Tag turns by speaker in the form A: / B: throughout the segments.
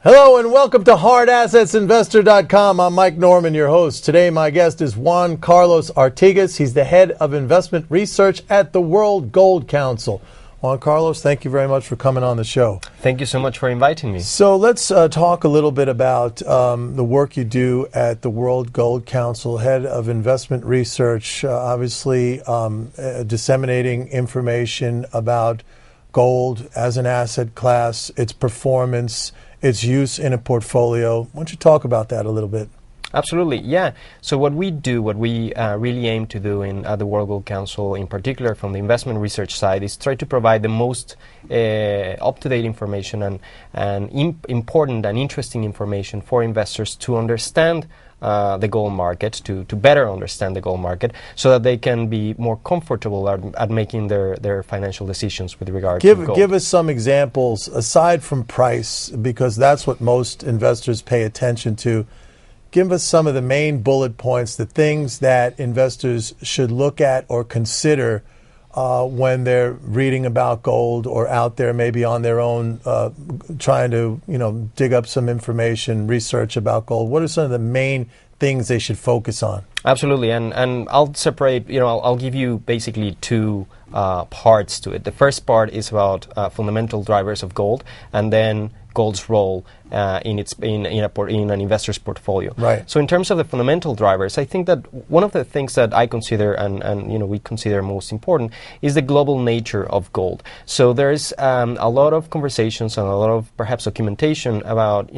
A: Hello and welcome to HardAssetsInvestor.com. I'm Mike Norman, your host. Today my guest is Juan Carlos Artigas. He's the head of investment research at the World Gold Council. Juan Carlos, thank you very much for coming on the show.
B: Thank you so much for inviting me.
A: So let's talk a little bit about the work you do at the World Gold Council, head of investment research, obviously disseminating information about gold as an asset class, its performance, its use in a portfolio. Why don't you talk about that a little bit?
B: Absolutely, yeah. So what we really aim to do at the World Gold Council, in particular from the investment research side, is try to provide the most up-to-date information and important and interesting information for investors to understand the gold market, to better understand the gold market, so that they can be more comfortable at making their financial decisions with regard to gold.
A: Give us some examples, aside from price, because that's what most investors pay attention to. Give us some of the main bullet points, the things that investors should look at or consider when they're reading about gold or out there maybe on their own trying to dig up some information, research about gold. What are some of the main things they should focus on?
B: Absolutely, and I'll separate, I'll give you basically two parts to it. The first part is about fundamental drivers of gold, and then gold's role in an investor's portfolio.
A: Right.
B: So in terms of the fundamental drivers, I think that one of the things that I consider and we consider most important is the global nature of gold. So there's a lot of conversations and a lot of perhaps documentation about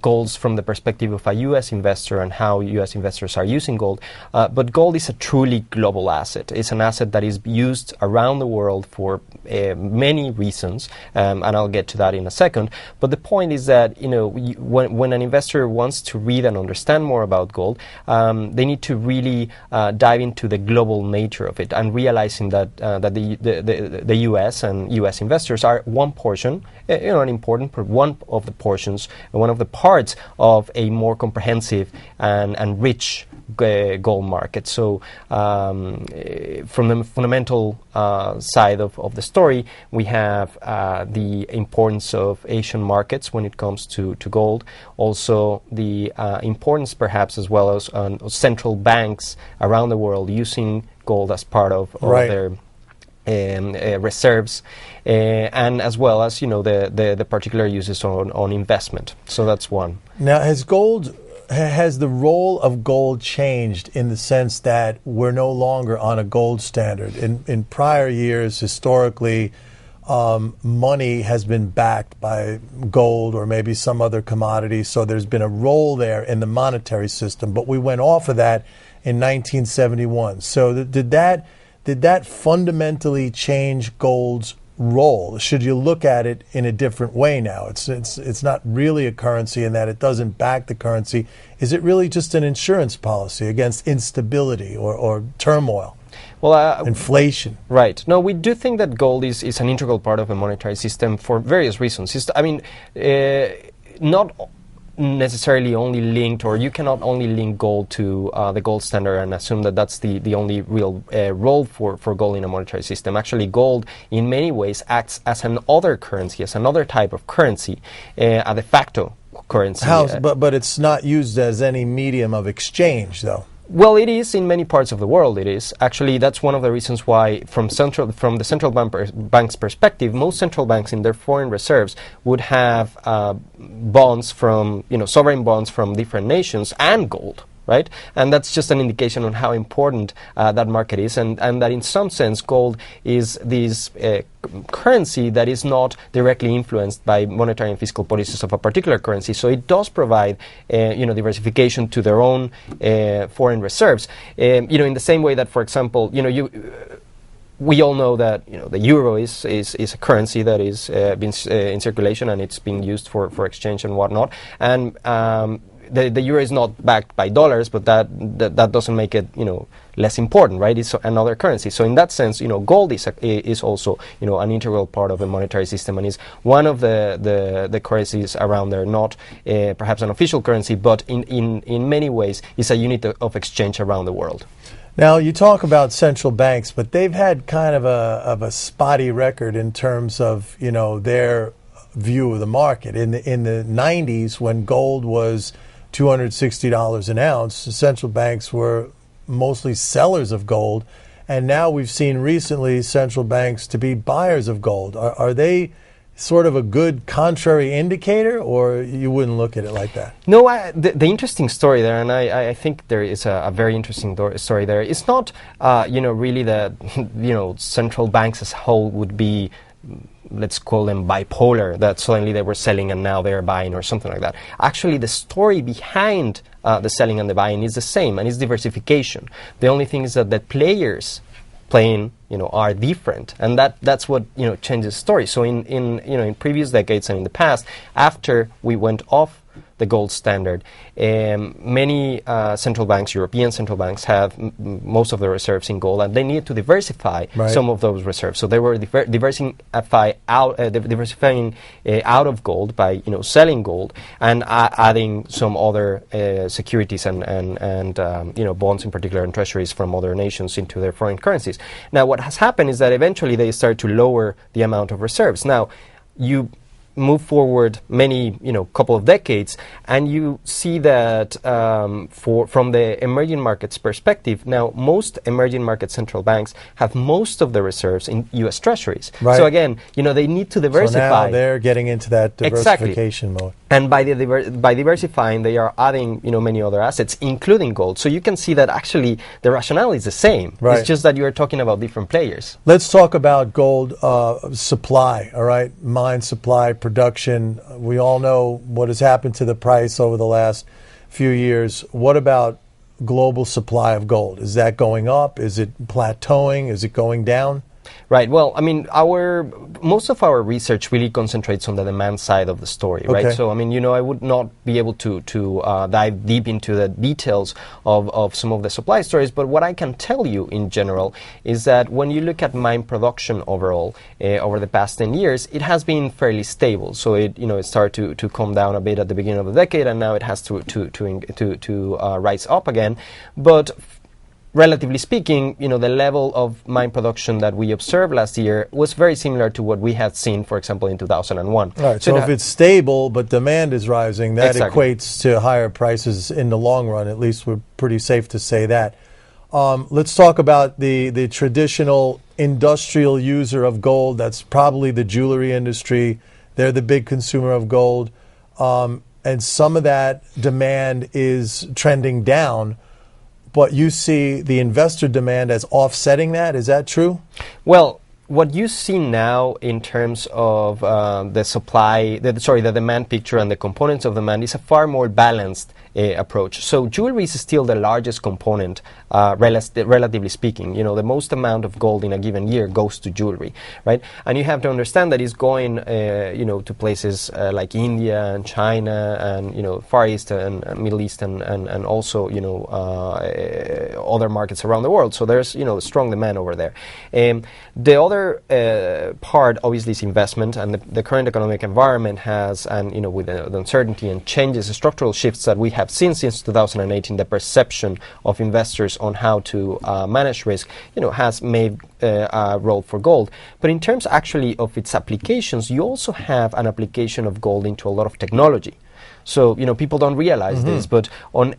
B: golds from the perspective of a U.S. investor and how U.S. investors are using gold. But gold is a truly global asset. It's an asset that is used around the world for many reasons, and I'll get to that in a second. But the point is that when an investor wants to read and understand more about gold, they need to really dive into the global nature of it and realizing that the U.S. and U.S. investors are one portion, an important one of the portions, one of the parts of a more comprehensive and rich gold market. So from the fundamental side of the story, we have the importance of Asian markets when it comes to gold. Also the importance perhaps as well as central banks around the world using gold as part of their reserves, and as well as the particular uses on investment. So that's one.
A: Now, has the role of gold changed in the sense that we're no longer on a gold standard? In prior years, historically, money has been backed by gold or maybe some other commodity, so there's been a role there in the monetary system. But we went off of that in 1971. So did that fundamentally change gold's role? Should you look at it in a different way now? It's not really a currency in that it doesn't back the currency. Is it really just an insurance policy against instability or turmoil? Well, inflation.
B: Right. No, we do think that gold is an integral part of the monetary system for various reasons. Not necessarily only linked, or you cannot only link gold to the gold standard and assume that that's the only real role for gold in a monetary system. Actually, gold in many ways acts as another currency, as another type of currency, a de facto currency.
A: But it's not used as any medium of exchange, though.
B: Well, it is in many parts of the world. It is actually, that's one of the reasons why, from the central bank's perspective, most central banks in their foreign reserves would have bonds from sovereign bonds from different nations and gold. Right? And that's just an indication on how important that market is, and that in some sense gold is this currency that is not directly influenced by monetary and fiscal policies of a particular currency. So it does provide diversification to their own foreign reserves. In the same way that, for example, we all know that the euro is a currency that is been in circulation, and it's being used for exchange and whatnot. And the euro is not backed by dollars, but that doesn't make it less important, right? It's another currency. So in that sense, gold is also an integral part of the monetary system, and is one of the currencies around there. Not perhaps an official currency, but in many ways is a unit of exchange around the world.
A: Now, you talk about central banks, but they've had kind of a spotty record in terms of their view of the market. In the 90s, when gold was $260 an ounce, the central banks were mostly sellers of gold, and now we've seen recently central banks to be buyers of gold. Are they sort of a good contrary indicator, or you wouldn't look at it like that?
B: No, the interesting story there, and I think there is a very interesting story there. It's not, really the, central banks as a whole would be, let's call them bipolar, that suddenly they were selling and now they're buying or something like that. Actually, the story behind the selling and the buying is the same, and it's diversification. The only thing is that the players playing, are different, and that's what changes the story. So in previous decades and in the past, after we went off the gold standard, many central banks, European central banks, have most of their reserves in gold, and they need to diversify some of those reserves. So they were diversifying out of gold by selling gold and adding some other securities and bonds in particular and treasuries from other nations into their foreign currencies. Now, what has happened is that eventually they start to lower the amount of reserves. Now, you move forward many, couple of decades, and you see that from the emerging markets perspective, now most emerging market central banks have most of the reserves in U.S. treasuries.
A: Right.
B: So again, they need to diversify.
A: So now they're getting into that diversification mode.
B: And by diversifying, they are adding, many other assets, including gold. So you can see that actually the rationale is the same.
A: Right.
B: It's just that you're talking about different players.
A: Let's talk about gold supply, all right? Mine supply, production. We all know what has happened to the price over the last few years. What about global supply of gold? Is that going up? Is it plateauing? Is it going down?
B: Right. Well, most of our research really concentrates on the demand side of the story, right?
A: Okay.
B: So, I would not be able to dive deep into the details of some of the supply stories, but what I can tell you in general is that when you look at mine production overall over the past 10 years, it has been fairly stable. So it started to come down a bit at the beginning of the decade, and now it has to rise up again. But relatively speaking, the level of mine production that we observed last year was very similar to what we had seen, for example, in 2001.
A: Right. So if it's stable but demand is rising, that
B: exactly
A: equates to higher prices in the long run. At least we're pretty safe to say that. Let's talk about the traditional industrial user of gold. That's probably the jewelry industry. They're the big consumer of gold. And some of that demand is trending down. But you see the investor demand as offsetting that. Is that true?
B: Well, what you see now in terms of the demand picture and the components of demand is a far more balanced approach. So jewelry is still the largest component, relatively speaking. The most amount of gold in a given year goes to jewelry, right? And you have to understand that it's going, to places like India and China and Far East and Middle East and also other markets around the world. So there's strong demand over there. The other part obviously is investment, and the current economic environment has, and with the uncertainty and changes, the structural shifts that we have seen since 2018, the perception of investors on how to manage risk, has made a role for gold. But in terms actually of its applications, you also have an application of gold into a lot of technology. So people don't realize this, but on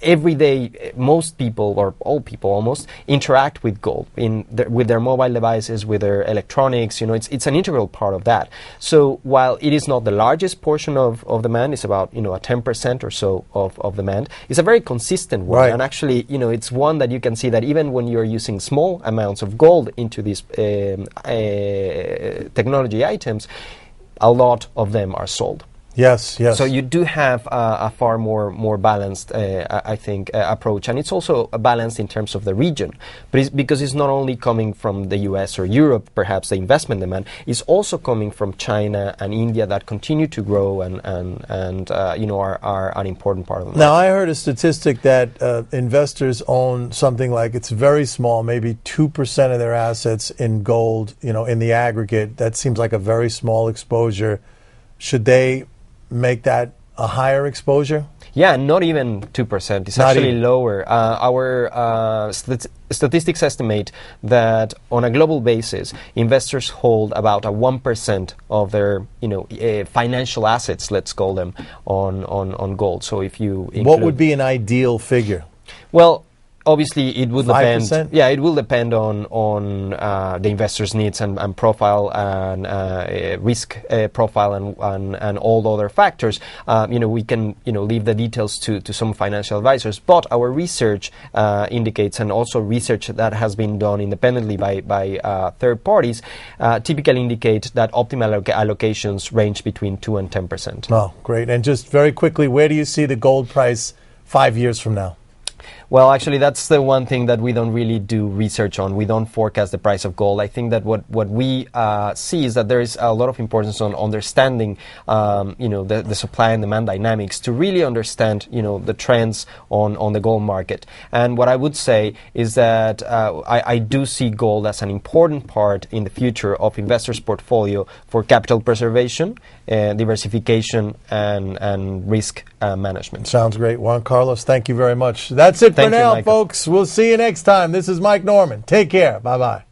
B: every day, most people, or all people almost, interact with gold with their mobile devices, with their electronics. It's an integral part of that. So while it is not the largest portion of demand, it's about a 10% or so of demand. It's a very consistent one,
A: right.
B: And actually, it's one that you can see that even when you're using small amounts of gold into these technology items, a lot of them are sold.
A: Yes.
B: So you do have a far more balanced, I think, approach, and it's also balanced in terms of the region. But because it's not only coming from the U.S. or Europe, perhaps the investment demand is also coming from China and India that continue to grow and are an important part of the market.
A: Now, I heard a statistic that investors own something like, it's very small, maybe 2% of their assets in gold. In the aggregate, that seems like a very small exposure. Should they make that a higher exposure?
B: Yeah, not even 2%. It's
A: Not
B: actually
A: even.
B: lower. Our statistics estimate that on a global basis, investors hold about a 1% of their, financial assets, let's call them, on gold. So if you
A: What would be an ideal figure?
B: well, obviously, it would
A: 5%?
B: depend. Yeah, it will depend on the investor's needs and profile and risk profile and all the other factors. We can leave the details to some financial advisors. But our research indicates, and also research that has been done independently by third parties, typically indicate that optimal allocations range between 2 and 10%.
A: Oh, great. And just very quickly, where do you see the gold price 5 years from now?
B: Well, actually, that's the one thing that we don't really do research on. We don't forecast the price of gold. I think that what we see is that there is a lot of importance on understanding, the supply and demand dynamics to really understand, the trends on the gold market. And what I would say is that I do see gold as an important part in the future of investors' portfolio for capital preservation, diversification, and risk management.
A: Sounds great. Juan Carlos, thank you very much. That's it for
B: Thank you,
A: now,
B: Michael.
A: folks. We'll see you next time. This is Mike Norman. Take care. Bye-bye.